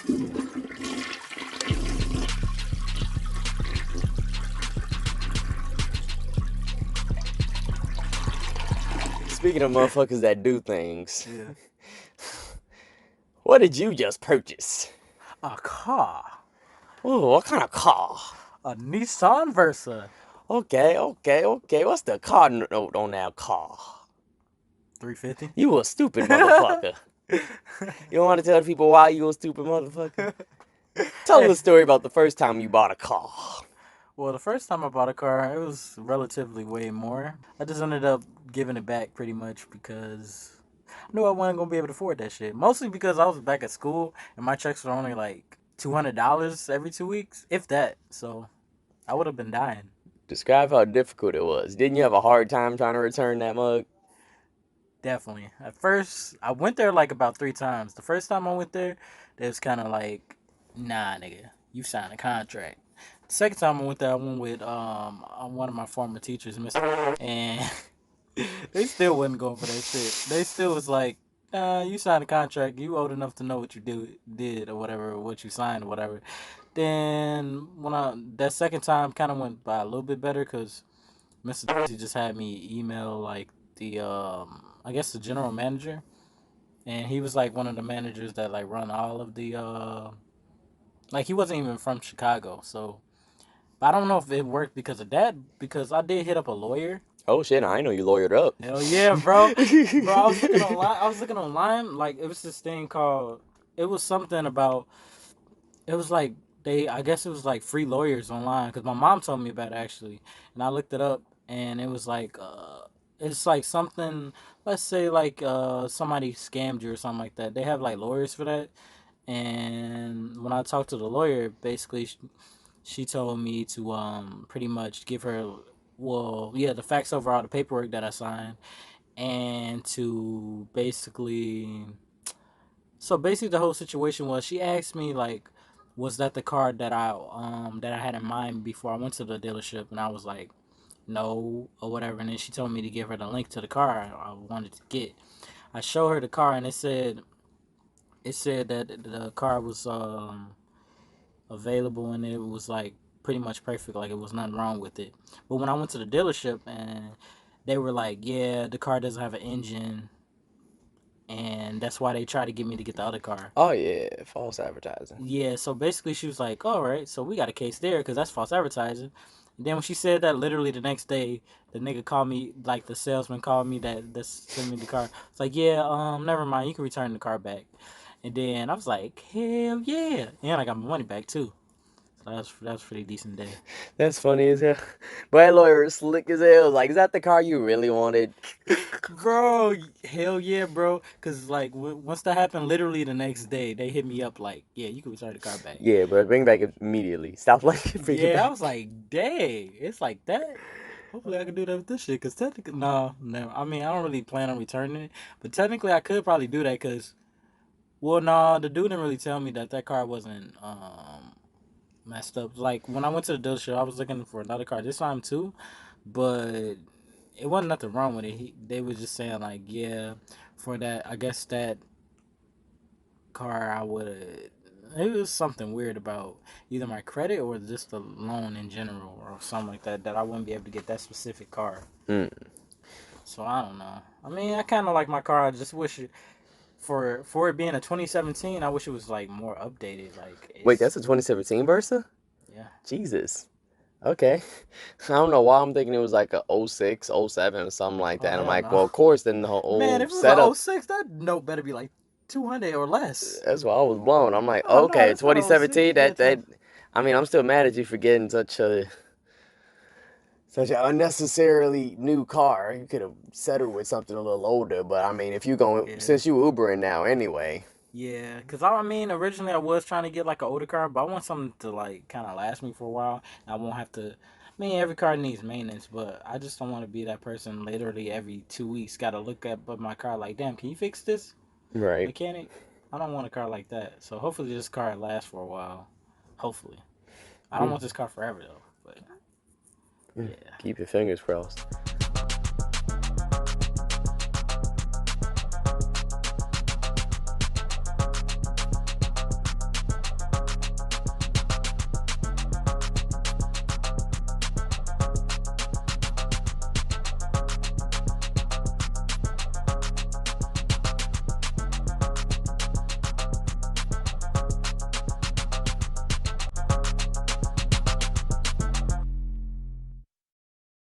Speaking of motherfuckers that do things, Yeah. what did you just purchase? A car. Oh, what kind of car? A Nissan Versa. Okay. What's the car note on that car? 350. You a stupid motherfucker. You don't want to tell the people why you a stupid motherfucker? Tell them the story about the first time you bought a car. Well, the first time I bought a car, it was relatively way more. I just ended up giving it back pretty much because I knew I wasn't gonna be able to afford that shit. Mostly because I was back at school and my checks were only like $200 every 2 weeks, if that. So I would have been dying. Describe how difficult it was. Didn't you have a hard time trying to return that mug? Definitely. At first, I went there like about 3 times. The first time I went there, they was kind of like, "Nah, nigga, you signed a contract." The second time I went there, I went with one of my former teachers, Mister, and they still wasn't going for that shit. They still was like, you signed a contract. You old enough to know what you did or whatever, what you signed or whatever." Then that second time kind of went by a little bit better because Mr. just had me email like the I guess the general manager, and he was like one of the managers that like run all of the like he wasn't even from Chicago, so but I don't know if it worked because of that because I did hit up a lawyer. Oh shit, I know you lawyered up. Hell yeah, bro. Bro, I was looking online. Like it was this thing called. It was something about. It was like I guess it was like free lawyers online because my mom told me about it actually, and I looked it up and it was like it's like something. Let's say like somebody scammed you or something like that. They have like lawyers for that. And when I talked to the lawyer, basically she told me to pretty much give her the facts over all the paperwork that I signed and to basically the whole situation was she asked me like was that the car that I had in mind before I went to the dealership, and I was like no or whatever, and then she told me to give her the link to the car I wanted to get. I showed her the car and it said that the car was available and it was like pretty much perfect, like it was nothing wrong with it. But when I went to the dealership and they were like, yeah, the car doesn't have an engine, and that's why they tried to get me to get the other car. Oh yeah, false advertising. Yeah, so basically she was like, all right, so we got a case there because that's false advertising. And then when she said that, literally the next day, the nigga called me, like the salesman called me that sent me the car. It's like, yeah, never mind, you can return the car back. And then I was like, hell yeah, and I got my money back too. So that was a pretty decent day. That's funny as hell. But that lawyer was slick as hell. Like, is that the car you really wanted? Bro, hell yeah, bro. Cause like once that happened, literally the next day they hit me up like, yeah, you can return the car back. Yeah, bro, bring it back immediately. Stop like bring it Yeah, I back. was like, dang, it's like that. Hopefully I can do that with this shit. Cause technically, no. I mean, I don't really plan on returning it, but technically I could probably do that. Cause well, no, the dude didn't really tell me that car wasn't messed up. Like when I went to the dealership, I was looking for another car this time too, but it wasn't nothing wrong with it. They was just saying like, yeah, for that, I guess that car I would. It was something weird about either my credit or just the loan in general or something like that that I wouldn't be able to get that specific car. Mm. So I don't know. I mean, I kind of like my car. I just wish for it being a 2017, I wish it was like more updated. Like Wait, it's that's a 2017 Versa? yeah. Jesus. Okay. I don't know why I'm thinking it was like a '06, '07 or something like Oh that. And I'm hell like, no, well, of course, then the man! whole If it was a setup. '06, that note better be like 200 or less. That's why I was blown. I'm like, Oh no, okay, that's not a '06. 2017. Yeah, That. I mean, I'm still mad at you for getting such an unnecessarily new car. You could have settled with something a little older. But I mean, if you going yeah. since you Ubering now anyway. Yeah, cause I mean, originally I was trying to get like an older car, but I want something to like kind of last me for a while. And I won't have to. I mean, every car needs maintenance, but I just don't want to be that person. Literally every 2 weeks, got to look at my car like, damn, can you fix this, Right. mechanic? I don't want a car like that. So hopefully this car lasts for a while. Hopefully, I don't Mm. want this car forever though. But Mm. yeah. Keep your fingers crossed.